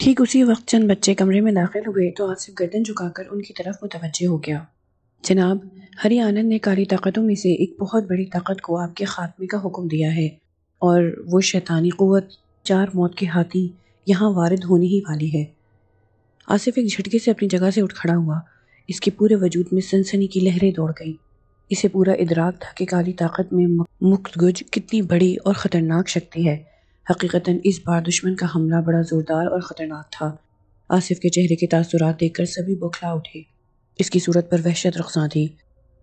ٹھیک اسی وقت چند بچے کمرے میں داخل ہوئے تو آصف گردن جھکا کر ان کی طرف متوجہ ہو گیا۔ جناب، ہری آنند نے کالی طاقتوں میں سے ایک بہت بڑی طاقت کو آپ کے خاتمے کا حکم دیا ہے، اور وہ شیطانی قوت 4 موت کے ہاتھی یہاں وارد ہونے ہی والی ہے۔ آصف ایک جھٹکے سے اپنی جگہ سے اٹھ کھڑا ہوا۔ اس کے پورے وجود میں سنسنی کی لہریں دوڑ گئیں۔ اسے پورا ادراک تھا کہ کالی طاقت میں مکتگج کتنی بڑی اور خطرناک شکتی ہے۔ حقیقتاً اس بار دشمن کا حملہ بڑا زوردار اور خطرناک تھا۔ آصف کے چہرے کے تاثرات دیکھ کر سبھی بوکھلا اٹھے۔ اس کی صورت پر وحشت رخصاں تھی۔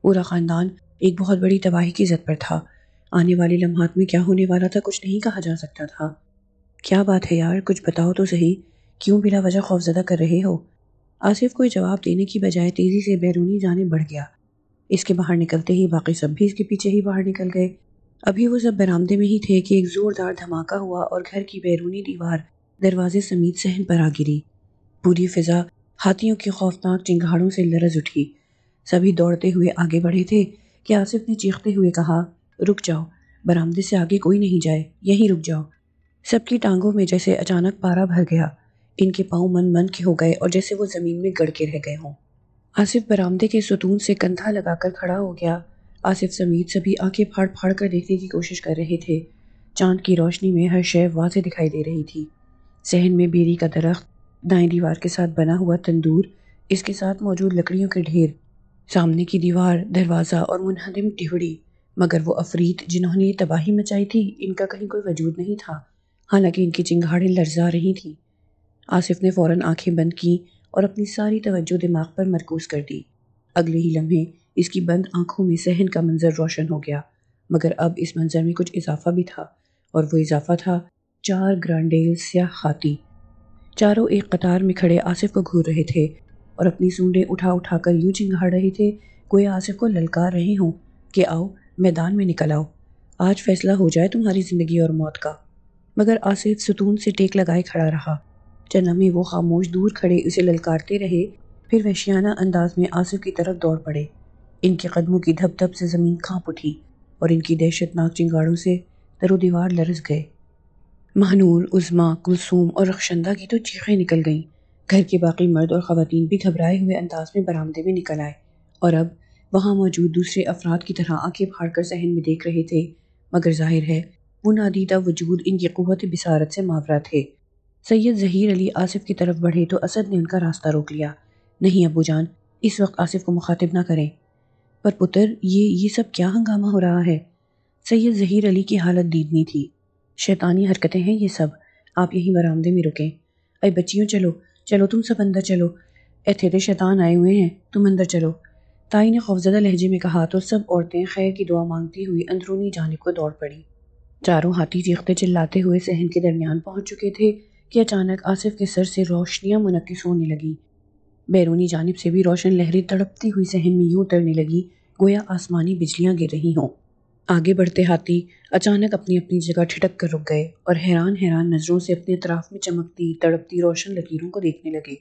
پورا خاندان ایک بہت بڑی تباہی کی زد پر تھا۔ آنے والے لمحات میں کیا ہونے والا تھا کچھ نہیں کہا جا سکتا تھا۔ کیا بات ہے یار، کچھ بتاؤ تو صحیح، کیوں بلا وجہ خوفزدہ کر رہے ہو؟ آصف کوئی جواب دینے کی بجائے تیزی سے بیرونی جانب بڑھ گیا۔ اس کے باہر نکلتے ہی باقی سب بھی اس کے پیچھے ہی باہر نکل گئے۔ ابھی وہ سب برآمدے میں ہی تھے کہ ایک زوردار دھماکہ ہوا اور گھر کی بیرونی دیوار دروازے سمیت صحن پر آ گری۔ پوری فضا ہاتھیوں کی خوفناک چنگھاڑوں سے لرز اٹھی۔ سبھی دوڑتے ہوئے آگے بڑھے تھے کہ آصف نے چیختے ہوئے کہا، رک جاؤ، برآمدے سے آگے کوئی نہیں جائے، یہیں رک جاؤ۔ سب کی ٹانگوں میں جیسے اچانک پارا بھر گیا۔ ان کے پاؤں من کے ہو گئے اور جیسے وہ زمین میں گڑ کے رہ گئے ہوں۔ آصف برآمدے کے ستون سے کندھا لگا کر کھڑا ہو گیا۔ آصف سمیت سبھی آنکھیں پھاڑ پھاڑ کر دیکھنے کی کوشش کر رہے تھے۔ چاند کی روشنی میں ہر شے واضح دکھائی دے رہی تھی۔ صحن میں بیری کا درخت، دائیں دیوار کے ساتھ بنا ہوا تندور، اس کے ساتھ موجود لکڑیوں کے ڈھیر، سامنے کی دیوار، دروازہ اور منہدم ڈیوڑی۔ مگر وہ عفریت جنہوں نے یہ تباہی مچائی تھی، ان کا کہیں کوئی وجود نہیں تھا، حالانکہ ان کی چنگھاڑیں لرزا رہی تھیں۔ آصف نے فوراً آنکھیں بند کی اور اپنی ساری توجہ دماغ پر مرکوز کر دی۔ اگلے ہی لمحے اس کی بند آنکھوں میں صحن کا منظر روشن ہو گیا، مگر اب اس منظر میں کچھ اضافہ بھی تھا، اور وہ اضافہ تھا 4 گرانڈیل سیاہ ہاتھی۔ چاروں ایک قطار میں کھڑے آصف کو گھور رہے تھے اور اپنی سونڈیں اٹھا اٹھا کر یوں چنگھاڑ رہے تھے گویا آصف کو للکار رہے ہوں کہ آؤ، میدان میں نکل آؤ، آج فیصلہ ہو جائے تمہاری زندگی اور موت کا۔ مگر آصف ستون سے ٹیک لگائے کھڑا رہا۔ چند لمحے وہ خاموش دور کھڑے اسے للکارتے رہے، پھر وحشیانہ انداز میں آصف کی طرف دوڑ پڑے۔ ان کے قدموں کی دھپ دھپ سے زمین کانپ اٹھی اور ان کی دہشت ناک چنگاڑوں سے در و دیوار لرز گئے۔ مہنور، عظمیٰ، کلثوم اور رخشندہ کی تو چیخیں نکل گئیں۔ گھر کے باقی مرد اور خواتین بھی گھبرائے ہوئے انداز میں برآمدے میں نکل آئے اور اب وہاں موجود دوسرے افراد کی طرح آنکھیں پھاڑ کر صحن میں دیکھ رہے تھے، مگر ظاہر ہے وہ نادیدہ وجود ان کی قوت بصارت سے ماورا تھے۔ سید ظہیر علی آصف کی طرف بڑھے تو اسد نے ان کا راستہ روک لیا۔ نہیں ابو جان، اس وقت آصف کو مخاطب نہ کریں۔ پر پتر، یہ سب کیا ہنگامہ ہو رہا ہے؟ سید ظہیر علی کی حالت دیدنی تھی۔ شیطانی حرکتیں ہیں یہ سب، آپ یہیں برآمدے میں رکیں۔ اے بچیوں، چلو چلو، تم سب اندر چلو، ایتھے تے شیطان آئے ہوئے ہیں، تم اندر چلو۔ تائی نے خوفزدہ لہجے میں کہا تو سب عورتیں خیر کی دعا مانگتی ہوئی اندرونی جانب کو دوڑ پڑی۔ چاروں ہاتھی چیختے چلاتے ہوئے صحن کے درمیان پہنچ چکے تھے کہ اچانک آصف کے سر سے روشنیاں منعکس ہونے لگیں۔ بیرونی جانب سے بھی روشن لہریں تڑپتی ہوئی صحن میں یوں اترنے لگی گویا آسمانی بجلیاں گر رہی ہوں۔ آگے بڑھتے ہاتھی اچانک اپنی اپنی جگہ ٹھٹک کر رک گئے اور حیران نظروں سے اپنے اطراف میں چمکتی تڑپتی روشن لکیروں کو دیکھنے لگے۔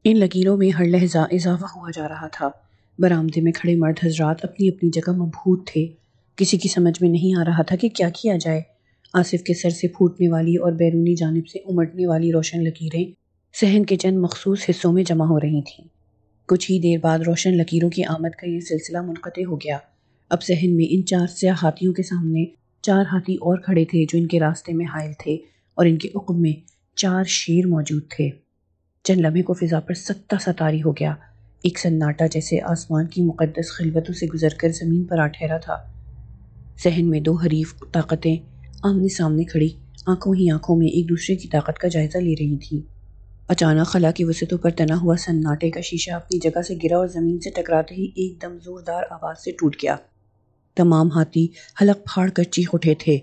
ان لکیروں میں ہر لحظہ اضافہ ہوا جا رہا تھا۔ برآمدے میں کھڑے مرد حضرات اپنی اپنی جگہ مبہوت تھے۔ کسی کی سمجھ میں نہیں آ رہا تھا کہ کیا کیا جائے۔ آصف کے سر سے پھوٹنے والی اور بیرونی جانب سے امٹنے والی روشن لکیریں صحن کے چند مخصوص حصوں میں جمع ہو رہی تھیں۔ کچھ ہی دیر بعد روشن لکیروں کی آمد کا یہ سلسلہ منقطع ہو گیا۔ اب صحن میں ان 4 سیاہ ہاتھیوں کے سامنے 4 ہاتھی اور کھڑے تھے جو ان کے راستے میں حائل تھے، اور ان کے عقب میں 4 شیر موجود تھے۔ چند لمحے کو فضا پر سکتہ سا طاری ہو گیا۔ ایک سناٹا جیسے آسمان کی مقدس خلوتوں سے گزر کر زمین پر آ ٹھہرا تھا۔ صحن میں 2 حریف طاقتیں آمنے سامنے کھڑی آنکھوں ہی آنکھوں میں ایک دوسرے کی طاقت کا جائزہ لے رہی تھیں۔ اچانک خلا کی وسعتوں پر تنا ہوا سناٹے کا شیشہ اپنی جگہ سے گرا اور زمین سے ٹکراتے ہی ایک دم زوردار آواز سے ٹوٹ گیا۔ تمام ہاتھی حلق پھاڑ کر چیخ اٹھے تھے،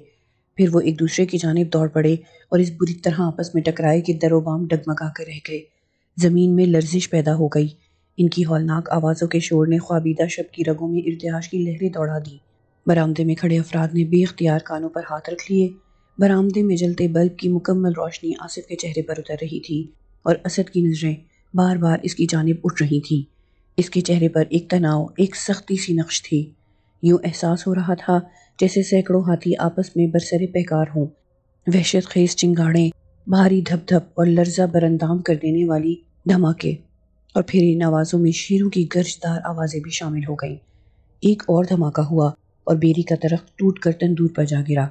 پھر وہ ایک دوسرے کی جانب دوڑ پڑے اور اس بری طرح آپس میں ٹکرائے کہ در و بام ڈگمگا کر رہ گئے۔ زمین میں لرزش پیدا ہو گئی۔ ان کی ہولناک آوازوں کے شور نے خوابیدہ شب کی رگوں میں ارتعاش کی لہریں دوڑا دیں۔ برآمدے میں کھڑے افراد نے بے اختیار کانوں پر ہاتھ رکھ لیے۔ برآمدے میں جلتے بلب کی مکمل روشنی آصف کے چہرے پر اتر رہی تھی اور اسد کی نظریں بار بار اس کی جانب اٹھ رہی تھیں۔ اس کے چہرے پر ایک تناؤ، ایک سختی سی نقش تھی۔ یوں احساس ہو رہا تھا جیسے سینکڑوں ہاتھی آپس میں برسر پیکار ہوں۔ وحشت خیز چنگاڑیں بھاری دھپ دھپ اور لرزہ براندام کر دینے والی دھماکے، اور پھر ان آوازوں میں شیروں کی گرجدار آوازیں بھی شامل ہو گئیں۔ ایک اور دھماکہ ہوا اور بیری کا درخت ٹوٹ کر تندور پر جا گرا۔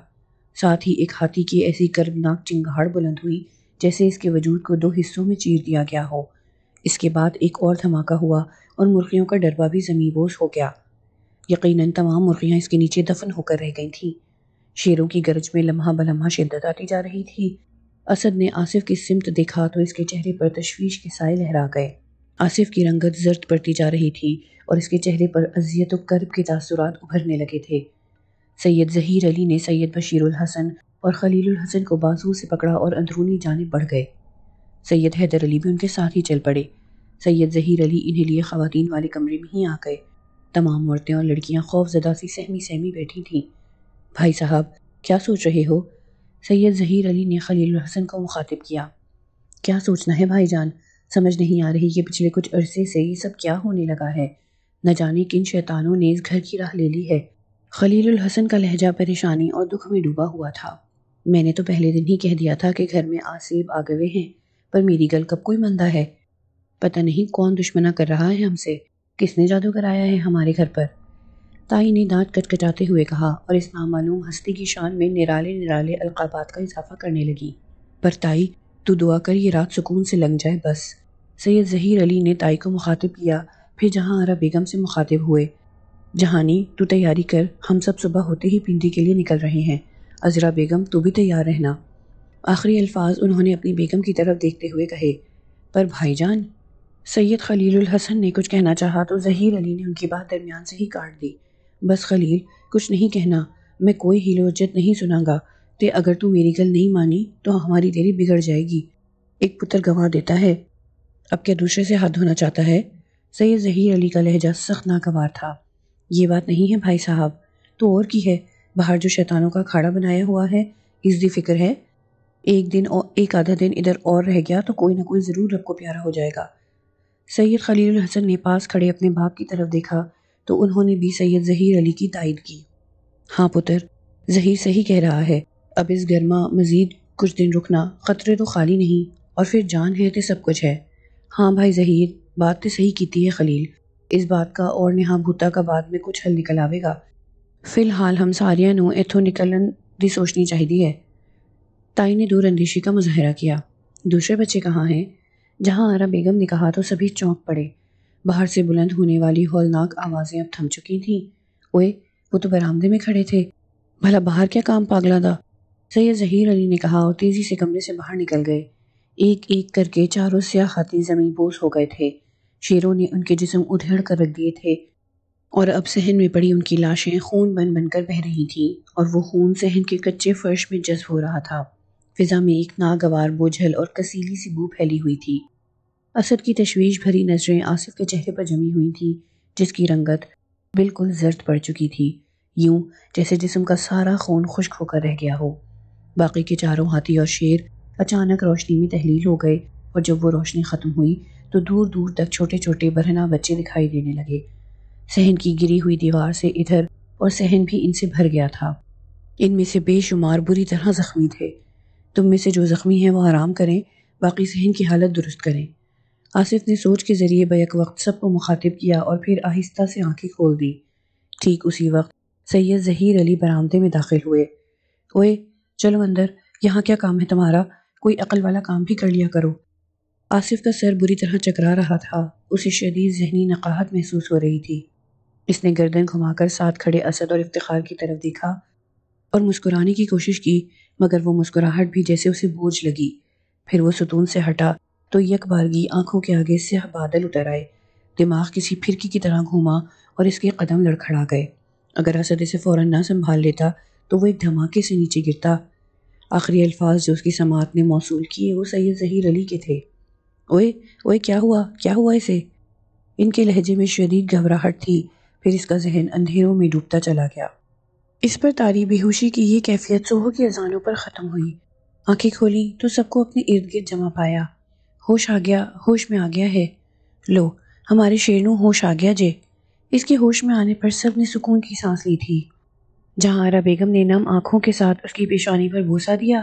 ساتھ ہی ایک ہاتھی کی ایسی کربناک چنگھاڑ بلند ہوئی جیسے اس کے وجود کو دو حصوں میں چیر دیا گیا ہو۔ اس کے بعد ایک اور دھماکہ ہوا اور مرغیوں کا ڈربہ بھی زمیں بوس ہو گیا۔ یقیناً تمام مرغیاں اس کے نیچے دفن ہو کر رہ گئی تھیں۔ شیروں کی گرج میں لمحہ بلمحہ شدت آتی جا رہی تھی۔ اسد نے آصف کی سمت دیکھا تو اس کے چہرے پر تشویش کے سائے لہرا گئے۔ آصف کی رنگت زرد پڑتی جا رہی تھی اور اس کے چہرے پر اذیت و کرب کے تاثرات ابھرنے لگے تھے۔ سید ظہیر علی نے سید بشیر الحسن اور خلیل الحسن کو بازو سے پکڑا اور اندرونی جانب بڑھ گئے۔ سید حیدر علی بھی ان کے ساتھ ہی چل پڑے۔ سید ظہیر علی انہیں لیے خواتین والے کمرے میں ہی آ گئے۔ تمام عورتیں اور لڑکیاں خوف زدہ سی سہمی سہمی بیٹھی تھیں۔ بھائی صاحب، کیا سوچ رہے ہو؟ سید ظہیر علی نے خلیل الحسن کو مخاطب کیا۔ کیا سوچنا ہے بھائی جان؟ سمجھ نہیں آ رہی کہ پچھلے کچھ عرصے سے یہ سب کیا ہونے لگا ہے۔ نہ جانے کن شیطانوں نے اس گھر کی راہ لے لی ہے۔ خلیل الحسن کا لہجہ پریشانی اور دکھ میں ڈوبا ہوا تھا۔ میں نے تو پہلے دن ہی کہہ دیا تھا کہ گھر میں آسیب آ گئے ہیں، پر میری گل کب کوئی مندہ ہے۔ پتہ نہیں کون دشمنہ کر رہا ہے ہم سے، کس نے جادو کرایا ہے ہمارے گھر پر۔ تائی نے دانت کٹکھٹاتے ہوئے کہا اور اس نامعلوم ہستی کی شان میں نرالے نرالے القابات کا اضافہ کرنے لگی۔ پر تائی، تو دعا کر یہ رات سکون سے لنگ جائے بس۔ سید ظہیر علی نے تائی کو مخاطب کیا، پھر جہاں آرا بیگم سے مخاطب ہوئے۔ جہانی، تو تیاری کر، ہم سب صبح ہوتے ہی پنڈی کے لیے نکل رہے ہیں۔ عذرا بیگم، تو بھی تیار رہنا۔ آخری الفاظ انہوں نے اپنی بیگم کی طرف دیکھتے ہوئے کہے۔ پر بھائی جان، سید خلیل الحسن نے کچھ کہنا چاہا تو ظہیر علی نے ان کی بات درمیان سے ہی کاٹ دی۔ بس خلیل، کچھ نہیں کہنا، میں کوئی حیل و حجت نہیں سناں گا، تے اگر تو میری گل نہیں مانی تو ہماری تیری بگڑ جائے گی۔ ایک پتر گنوا دیتا ہے، اب کیا دوسرے سے ہاتھ دھونا چاہتا ہے؟ سید ظہیر علی کا لہجہ سخت ناگوار تھا۔ یہ بات نہیں ہے بھائی صاحب، تو اور کی ہے؟ باہر جو شیطانوں کا کھاڑا بنایا ہوا ہے، اس دی فکر ہے؟ ایک دن اور ایک آدھا دن ادھر اور رہ گیا تو کوئی نہ کوئی ضرور رب کو پیارا ہو جائے گا۔ سید خلیل الحسن نے پاس کھڑے اپنے باپ کی طرف دیکھا تو انہوں نے بھی سید ظہیر علی کی تائید کی۔ ہاں پتر، ظہیر صحیح کہہ رہا ہے، اب اس گرما مزید کچھ دن رکنا، خطرے تو خالی نہیں، اور پھر جان ہے تے سب کچھ ہے۔ ہاں بھائی ظہیر، بات تے صحیح کیتی ہے خلیل، اس بات کا اور نہا بھوتا کا بعد میں کچھ حل نکل آوے گا۔ فی الحال ہم ساریاں نوں ایتھوں نکلن دی سوچنی چاہیدی ہے۔ تائی نے دور اندیشی کا مظاہرہ کیا۔ دوسرے بچے کہاں ہیں؟ جہاں آرا بیگم نے کہا تو سبھی چونک پڑے۔ باہر سے بلند ہونے والی ہولناک آوازیں اب تھم چکی تھیں۔ اوئے، وہ تو برآمدے میں کھڑے تھے، بھلا باہر کیا کام پاگلا دا؟ سید ظہیر علی نے کہا اور تیزی سے کمرے سے باہر نکل گئے۔ ایک ایک کر کے چاروں سیاہ ہاتھی زمیں بوس ہو گئے تھے۔ شیروں نے ان کے جسم ادھیڑ کر رکھ دیے تھے اور اب صحن میں پڑی ان کی لاشیں خون بن بن کر بہہ رہی تھیں، اور وہ خون صحن کے کچے فرش میں جذب ہو رہا تھا۔ فضا میں ایک ناگوار بوجھل اور کسیلی سی بو پھیلی ہوئی تھی۔ اسد کی تشویش بھری نظریں آصف کے چہرے پر جمی ہوئی تھیں، جس کی رنگت بالکل زرد پڑ چکی تھی، یوں جیسے جسم کا سارا خون خشک ہو کر رہ گیا ہو۔ باقی کے چاروں ہاتھی اور شیر اچانک روشنی میں تحلیل ہو گئے، اور جب وہ روشنی ختم ہوئی تو دور دور تک چھوٹے چھوٹے برہنہ بچے دکھائی دینے لگے۔ صحن کی گری ہوئی دیوار سے ادھر اور صحن بھی ان سے بھر گیا تھا۔ ان میں سے بے شمار بری طرح زخمی تھے۔ تم میں سے جو زخمی ہیں وہ آرام کریں، باقی صحن کی حالت درست کریں۔ آصف نے سوچ کے ذریعے بیک وقت سب کو مخاطب کیا اور پھر آہستہ سے آنکھیں کھول دی۔ ٹھیک اسی وقت سید ظہیر علی برآمدے میں داخل ہوئے۔ اوئے، چلو اندر، یہاں کیا کام ہے تمہارا؟ کوئی عقل والا کام بھی کر لیا کرو۔ آصف کا سر بری طرح چکرا رہا تھا، اسے شدید ذہنی نقاہت محسوس ہو رہی تھی۔ اس نے گردن گھما کر ساتھ کھڑے اسد اور افتخار کی طرف دیکھا اور مسکرانے کی کوشش کی، مگر وہ مسکراہٹ بھی جیسے اسے بوجھ لگی۔ پھر وہ ستون سے ہٹا تو یک بارگی آنکھوں کے آگے سیاہ بادل اتر آئے، دماغ کسی پھرکی کی طرح گھوما اور اس کے قدم لڑکھڑا گئے۔ اگر اسد اسے فوراً نہ سنبھال لیتا تو وہ ایک دھماکے سے نیچے گرتا۔ آخری الفاظ جو اس کی سماعت نے موصول کیے وہ سید ظہیر علی کے تھے۔ اوئے اوئے، کیا ہوا اسے؟ ان کے لہجے میں شدید گھبراہٹ تھی، پھر اس کا ذہن اندھیروں میں ڈوبتا چلا گیا۔ اس پر طاری بے ہوشی کی یہ کیفیت صبح کی اذانوں پر ختم ہوئی۔ آنکھیں کھولی تو سب کو اپنے ارد گرد جمع پایا۔ ہوش میں آ گیا ہے۔ لو، ہمارے شیرنوں ہوش آ گیا جے۔ اس کے ہوش میں آنے پر سب نے سکون کی سانس لی تھی۔ جہاں آرا بیگم نے نم آنکھوں کے ساتھ اس کی پیشانی پر بوسہ دیا،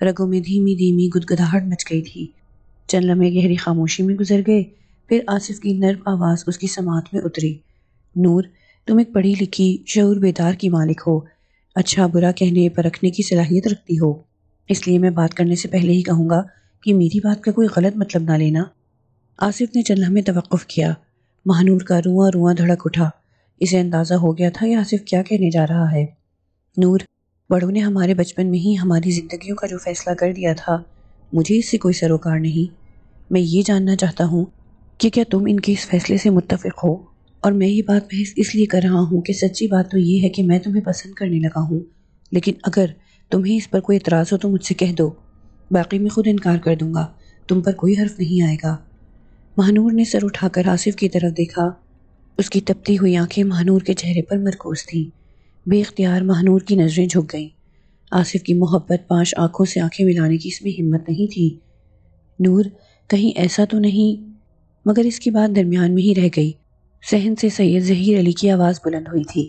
رگوں میں دھیمی دھیمی گدگداہٹ مچ گئی تھی۔ چند لمحے گہری خاموشی میں گزر گئے، پھر آصف کی نرم آواز اس کی سماعت میں اتری۔ نور، تم ایک پڑھی لکھی شعور بیدار کی مالک ہو، اچھا برا کہنے پرکھنے کی صلاحیت رکھتی ہو، اس لیے میں بات کرنے سے پہلے ہی کہوں گا کہ میری بات کا کوئی غلط مطلب نہ لینا۔ آصف نے چند لمحے توقف کیا۔ مہنور کا رواں رواں دھڑک اٹھا۔ اسے اندازہ ہو گیا تھا یہ آصف کیا کہنے جا رہا ہے۔ نور، بڑوں نے ہمارے بچپن میں ہی ہماری زندگیوں کا جو فیصلہ کر دیا تھا، مجھے اس سے کوئی سروکار نہیں۔ میں یہ جاننا چاہتا ہوں کہ کیا تم ان کے اس فیصلے سے متفق ہو؟ اور میں یہ بات محض اس لیے کر رہا ہوں کہ سچی بات تو یہ ہے کہ میں تمہیں پسند کرنے لگا ہوں، لیکن اگر تمہیں اس پر کوئی اعتراض ہو تو مجھ سے کہہ دو، باقی میں خود انکار کر دوں گا، تم پر کوئی حرف نہیں آئے گا۔ مہنور نے سر اٹھا کر آصف کی طرف دیکھا۔ اس کی تپتی ہوئی آنکھیں مہنور کے چہرے پر مرکوز تھیں۔ بے اختیار مہنور کی نظریں جھک گئیں۔ آصف کی محبت پاش آنکھوں سے آنکھیں ملانے کی اس میں ہمت نہیں تھی۔ نور، کہیں ایسا تو نہیں؟ مگر اس کی بات درمیان میں ہی رہ گئی۔ صحن سے سید ظہیر علی کی آواز بلند ہوئی تھی۔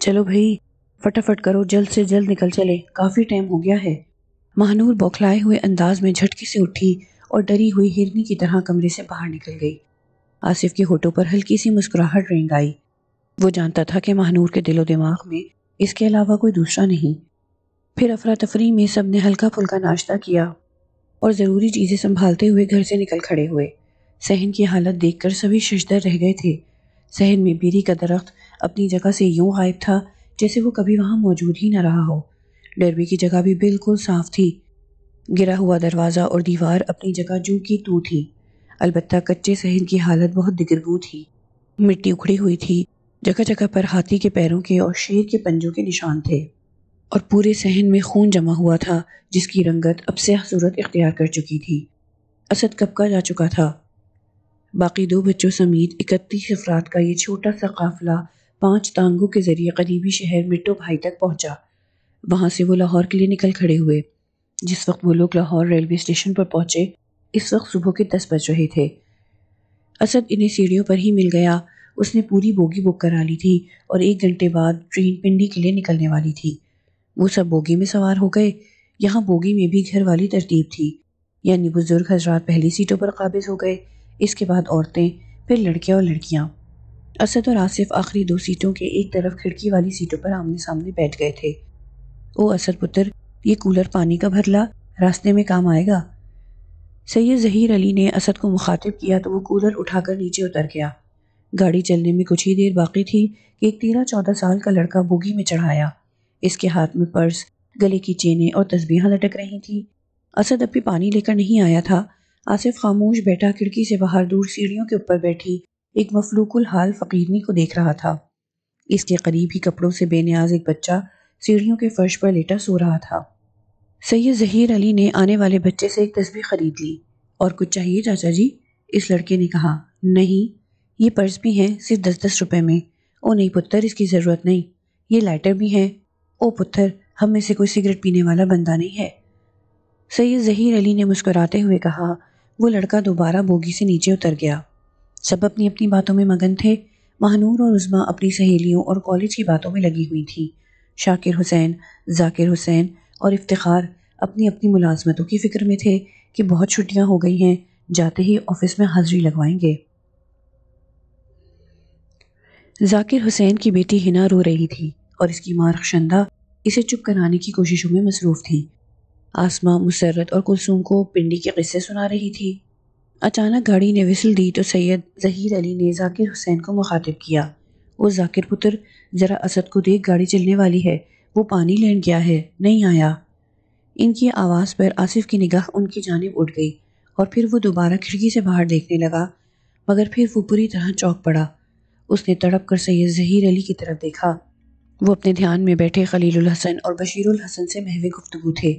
چلو بھئی، فٹافٹ کرو، جلد سے جلد نکل چلے، کافی ٹائم ہو گیا ہے۔ مہنور بوکھلائے ہوئے انداز میں جھٹکے سے اٹھی اور ڈری ہوئی ہرنی کی طرح کمرے سے باہر نکل گئی۔ آصف کے ہونٹوں پر ہلکی سی مسکراہٹ رنگ آئی۔ وہ جانتا تھا کہ مہنور کے دل و دماغ میں اس کے علاوہ کوئی دوسرا نہیں۔ پھر افراتفری میں سب نے ہلکا پھلکا ناشتہ کیا اور ضروری چیزیں سنبھالتے ہوئے گھر سے نکل کھڑے ہوئے۔ صحن کی حالت دیکھ کر سبھی ششدر رہ گئے تھے۔ صحن میں بیری کا درخت اپنی جگہ سے یوں غائب تھا جیسے وہ کبھی وہاں موجود ہی نہ رہا ہو۔ ڈربی کی جگہ بھی بالکل صاف تھی۔ گرا ہوا دروازہ اور دیوار اپنی جگہ جوں کی توں تھی، البتہ کچے صحن کی حالت بہت دگرگوں تھی۔ مٹی اکھڑی ہوئی تھی، جگہ جگہ پر ہاتھی کے پیروں کے اور شیر کے پنجوں کے نشان تھے، اور پورے صحن میں خون جمع ہوا تھا جس کی رنگت اب سیاہ صورت اختیار کر چکی تھی۔ اسد کب کا جا چکا تھا۔ باقی 2 بچوں سمیت 31 افراد کا یہ چھوٹا سا قافلہ 5 ٹانگوں کے ذریعے قریبی شہر مٹو بھائی تک پہنچا۔ وہاں سے وہ لاہور کے لیے نکل کھڑے ہوئے۔ جس وقت وہ لوگ لاہور ریلوے اسٹیشن پر پہنچے، اس وقت صبح کے 10 بج رہے تھے۔ اسد انہیں سیڑھیوں پر ہی مل گیا۔ اس نے پوری بوگی بک کرا لی تھی اور 1 گھنٹے بعد ٹرین پنڈی کے لیے نکلنے والی تھی۔ وہ سب بوگی میں سوار ہو گئے۔ یہاں بوگی میں بھی گھر والی ترتیب تھی، یعنی بزرگ حضرات پہلی سیٹوں پر قابض ہو گئے، اس کے بعد عورتیں، پھر لڑکے اور لڑکیاں۔ اسد اور آصف آخری 2 سیٹوں کے ایک طرف کھڑکی والی سیٹوں پر آمنے سامنے بیٹھ گئے تھے۔ او اسد پتر، یہ کولر پانی کا بھر لا، راستے میں کام آئے گا۔ سید ظہیر علی نے اسد کو مخاطب کیا تو وہ کولر اٹھا کر نیچے اتر گیا۔ گاڑی چلنے میں کچھ ہی دیر باقی تھی کہ ایک 13-14 سال کا لڑکا بوگی میں چڑھایا۔ اس کے ہاتھ میں پرس، گلے کی چینیں اور تسبیحاں لٹک رہی تھیں۔ اسد اب بھی پانی لے کر نہیں آیا تھا۔ آصف خاموش بیٹھا کھڑکی سے باہر دور سیڑھیوں کے اوپر بیٹھی ایک مفلوک الحال فقیرنی کو دیکھ رہا تھا۔ اس کے قریب ہی کپڑوں سے بے نیاز ایک بچہ سیڑھیوں کے فرش پر لیٹا سو رہا تھا۔ سید ظہیر علی نے آنے والے بچے سے ایک تسبیح خرید لی۔ اور کچھ چاہیے چاچا جی؟ اس لڑکے نے کہا۔ نہیں، یہ پرس بھی ہیں، صرف 10-10 روپے میں۔ او نہیں پتر، اس کی ضرورت نہیں۔ یہ لائٹر بھی ہیں۔ او پتر، ہم میں سے کوئی سگریٹ پینے والا بندہ نہیں ہے۔ سید ظہیر علی نے مسکراتے ہوئے کہا۔ وہ لڑکا دوبارہ بوگی سے نیچے اتر گیا۔ سب اپنی اپنی باتوں میں مگن تھے۔ مہنور اور عظمیٰ اپنی سہیلیوں اور کالج کی باتوں میں لگی ہوئی تھیں۔ شاکر حسین، ذاکر حسین اور افتخار اپنی اپنی ملازمتوں کی فکر میں تھے کہ بہت چھٹیاں ہو گئی ہیں، جاتے ہی آفس میں حاضری لگوائیں گے۔ ذاکر حسین کی بیٹی ہنا رو رہی تھی اور اس کی ماں رخشندہ اسے چپ کرانے کی کوششوں میں مصروف تھی۔ آسماء، مسرت اور کلثوم کو پنڈی کے قصے سنا رہی تھی۔ اچانک گاڑی نے وسل دی تو سید ظہیر علی نے ذاکر حسین کو مخاطب کیا۔ او ذاکر پتر، ذرا اسد کو دیکھ، گاڑی چلنے والی ہے، وہ پانی لین گیا ہے، نہیں آیا۔ ان کی آواز پر آصف کی نگاہ ان کی جانب اٹھ گئی اور پھر وہ دوبارہ کھڑکی سے باہر دیکھنے لگا، مگر پھر وہ پوری طرح چونک پڑا۔ اس نے تڑپ کر سید ظہیر علی کی طرف دیکھا۔ وہ اپنے دھیان میں بیٹھے خلیل الحسن اور بشیر الحسن سے محو گفتگو تھے۔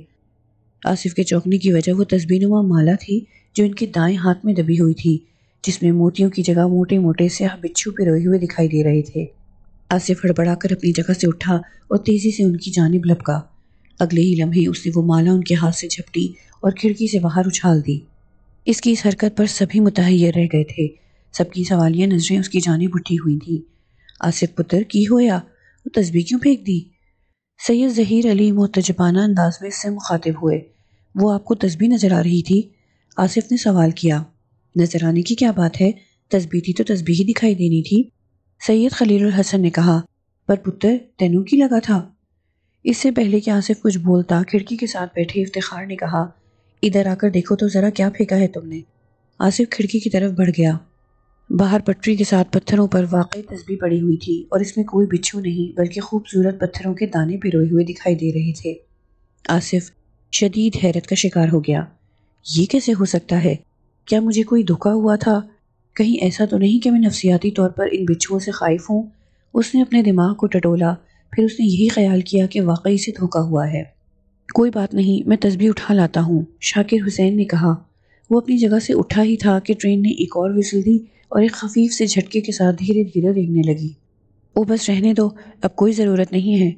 آصف کے چونکنے کی وجہ وہ تسبیح نما مالا تھی جو ان کے دائیں ہاتھ میں دبی ہوئی تھی، جس میں موتیوں کی جگہ موٹے موٹے سیاہ بچھو پروئے ہوئے دکھائی دے رہے تھے۔ آصف ہڑبڑا کر اپنی جگہ سے اٹھا اور تیزی سے ان کی جانب لپکا۔ اگلے ہی لمحے اس نے وہ مالا ان کے ہاتھ سے جھپٹی اور کھڑکی سے باہر اچھال دی۔ اس کی اس حرکت پر سبھی متحیر رہ گئے تھے۔ سب کی سوالیہ نظریں اس کی جانب اٹھی ہوئی تھیں۔ آصف پتر، کی ہویا؟ وہ تسبیح کیوں پھینک دی؟ سید ظہیر علی محتجبانہ انداز میں اس سے مخاطب ہوئے۔ وہ آپ کو تسبیح نظر آ رہی تھی؟ آصف نے سوال کیا۔ نظر آنے کی کیا بات ہے، تسبیح تھی تو تسبیح ہی دکھائی دینی تھی، سید خلیل الحسن نے کہا۔ پر پتر تینوں کی لگا تھا؟ اس سے پہلے کہ آصف کچھ بولتا، کھڑکی کے ساتھ بیٹھے افتخار نے کہا، ادھر آ کر دیکھو تو ذرا کیا پھینکا ہے تم نے۔ آصف کھڑکی کی طرف بڑھ گیا۔ باہر پٹری کے ساتھ پتھروں پر واقعی تسبیح پڑی ہوئی تھی، اور اس میں کوئی بچھو نہیں بلکہ خوبصورت پتھروں کے دانے پروئے ہوئے دکھائی دے رہے تھے۔ آصف شدید حیرت کا شکار ہو گیا۔ یہ کیسے ہو سکتا ہے؟ کیا مجھے کوئی دھوکا ہوا تھا؟ کہیں ایسا تو نہیں کہ میں نفسیاتی طور پر ان بچھوؤں سے خائف ہوں؟ اس نے اپنے دماغ کو ٹٹولا، پھر اس نے یہی خیال کیا کہ واقعی سے دھوکا ہوا ہے۔ کوئی بات نہیں، میں تسبیح اٹھا لاتا ہوں، شاکر حسین نے کہا۔ وہ اپنی جگہ سے اٹھا ہی تھا کہ ٹرین نے ایک اور وسل دی اور ایک خفیف سے جھٹکے کے ساتھ دھیرے دھیرے ریگنے لگی۔ او بس رہنے دو، اب کوئی ضرورت نہیں ہے،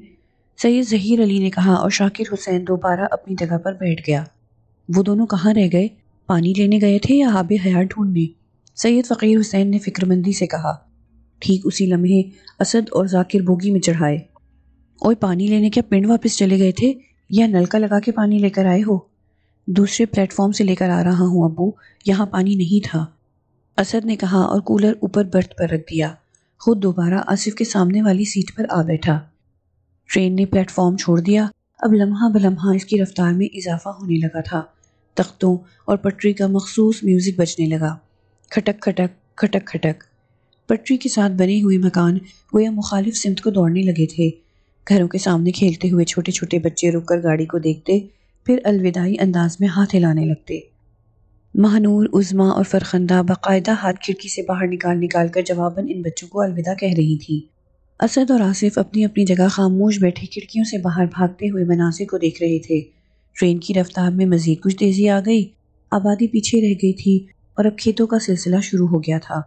سید ظہیر علی نے کہا، اور شاکر حسین دوبارہ اپنی جگہ پر بیٹھ گیا۔ وہ دونوں کہاں رہ گئے؟ پانی لینے گئے تھے یا آب حیات ڈھونڈنے؟ سید فقیر حسین نے فکرمندی سے کہا۔ ٹھیک اسی لمحے اسد اور ذاکر بوگی میں چڑھائے۔ اوئے پانی لینے کیا پنڈ واپس چلے گئے تھے یا نلکا لگا کے پانی لے کر آئے ہو؟ دوسرے پلیٹ فارم سے لے کر آ رہا ہوں ابو، یہاں پانی نہیں تھا، اسد نے کہا اور کولر اوپر برتھ پر رکھ دیا۔ خود دوبارہ آصف کے سامنے والی سیٹ پر آ بیٹھا۔ ٹرین نے پلیٹ فارم چھوڑ دیا۔ اب لمحہ بلمحہ اس کی رفتار میں اضافہ ہونے لگا تھا۔ تختوں اور پٹری کا مخصوص میوزک بجنے لگا، کھٹک کھٹک کھٹک کھٹک۔ پٹری کے ساتھ بنے ہوئے مکان گویا مخالف سمت کو دوڑنے لگے تھے۔ گھروں کے سامنے کھیلتے ہوئے چھوٹے چھوٹے بچے رک کر گاڑی کو دیکھتے، پھر الوداعی انداز میں ہاتھ ہلانے لگتے۔ مہنور، عظمیٰ اور فرخندہ باقاعدہ ہاتھ کھڑکی سے باہر نکال نکال کر جواباً ان بچوں کو الوداع کہہ رہی تھیں۔ اسد اور آصف اپنی اپنی جگہ خاموش بیٹھے کھڑکیوں سے باہر بھاگتے ہوئے مناظر کو دیکھ رہے تھے۔ ٹرین کی رفتار میں مزید کچھ تیزی آ گئی، آبادی پیچھے رہ گئی تھی اور اب کھیتوں کا سلسلہ شروع ہو گیا تھا۔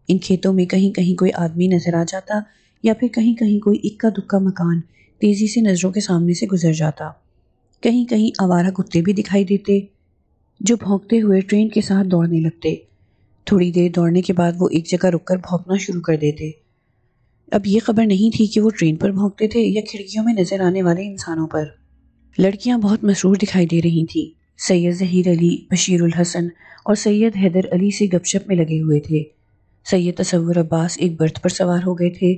ان کھیتوں میں کہیں کہیں کوئی آدمی نظر آ جاتا یا پھر کہیں کہیں کوئی اکا دکا مکان تیزی سے نظروں کے سامنے سے گزر جاتا۔ کہیں کہیں آوارہ کتے بھی دکھائی دیتے جو بھونکتے ہوئے ٹرین کے ساتھ دوڑنے لگتے۔ تھوڑی دیر دوڑنے کے بعد وہ ایک جگہ رک کر بھونکنا شروع کر دیتے۔ اب یہ خبر نہیں تھی کہ وہ ٹرین پر بھونکتے تھے یا کھڑکیوں میں نظر آنے والے انسانوں پر۔ لڑکیاں بہت مسرور دکھائی دے رہی تھیں۔ سید ظہیر علی، بشیر الحسن اور سید حیدر علی سے گپ شپ میں لگے ہوئے تھے۔ سید تصور عباس ایک برتھ پر سوار ہو گئے تھے۔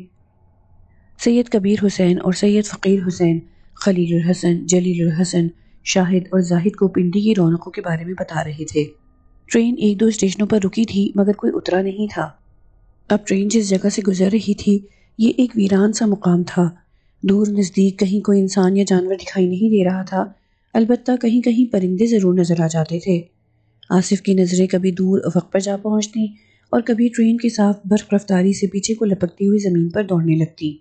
سید کبیر حسین اور سید فقیر حسین خلیل الحسن، جلیل الحسن، شاہد اور زاہد کو پنڈی کی رونقوں کے بارے میں بتا رہے تھے۔ ٹرین ایک دو اسٹیشنوں پر رکی تھی مگر کوئی اترا نہیں تھا۔ اب ٹرین جس جگہ سے گزر رہی تھی یہ ایک ویران سا مقام تھا۔ دور نزدیک کہیں کوئی انسان یا جانور دکھائی نہیں دے رہا تھا، البتہ کہیں کہیں پرندے ضرور نظر آ جاتے تھے۔ آصف کی نظریں کبھی دور افق پر جا پہنچتی اور کبھی ٹرین کے صاف برق رفتاری سے پیچھے کو لپکتی ہوئی زمین پر دوڑنے لگتی۔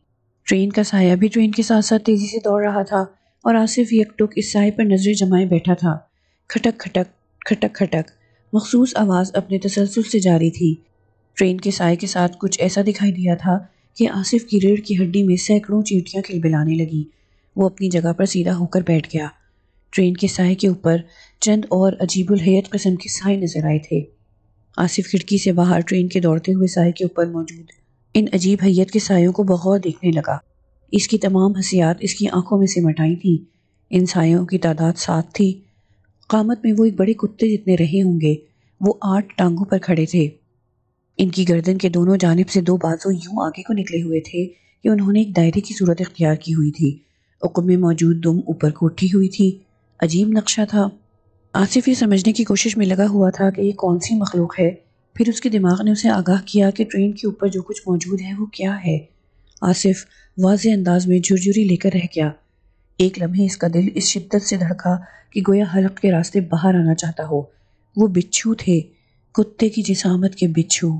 ٹرین کا سایہ بھی ٹرین کے ساتھ ساتھ تیزی سے دوڑ رہا تھا اور آصف یک ٹک اس سائے پر نظریں جمائے بیٹھا تھا۔ کھٹک کھٹک کھٹک کھٹک مخصوص آواز اپنے تسلسل سے جاری تھی۔ ٹرین کے سائے کے ساتھ کچھ ایسا دکھائی دیا تھا کہ آصف کی ریڑھ کی ہڈی میں سینکڑوں چیونٹیاں کھلبلانے لگیں۔ وہ اپنی جگہ پر سیدھا ہو کر بیٹھ گیا۔ ٹرین کے سائے کے اوپر چند اور عجیب الہیئت قسم کے سائے نظر آئے تھے۔ آصف کھڑکی سے باہر ٹرین کے دوڑتے ہوئے سائے کے اوپر موجود ان عجیب حیت کے سایوں کو بغور دیکھنے لگا۔ اس کی تمام حسیات اس کی آنکھوں میں سمٹ آئی تھیں۔ ان سایوں کی تعداد 7 تھی۔ قامت میں وہ ایک بڑے کتے جتنے رہے ہوں گے۔ وہ 8 ٹانگوں پر کھڑے تھے۔ ان کی گردن کے دونوں جانب سے 2 بازو یوں آگے کو نکلے ہوئے تھے کہ انہوں نے ایک دائرے کی صورت اختیار کی ہوئی تھی۔ عقب میں موجود دم اوپر کو اٹھی ہوئی تھی۔ عجیب نقشہ تھا۔ آصف یہ سمجھنے کی کوشش میں لگا ہوا تھا کہ یہ کون سی مخلوق ہے، پھر اس کے دماغ نے اسے آگاہ کیا کہ ٹرین کے اوپر جو کچھ موجود ہے وہ کیا ہے۔ آصف واضح انداز میں جھرجھری لے کر رہ گیا۔ ایک لمحے اس کا دل اس شدت سے دھڑکا کہ گویا حلق کے راستے باہر آنا چاہتا ہو۔ وہ بچھو تھے، کتے کی جسامت کے بچھو۔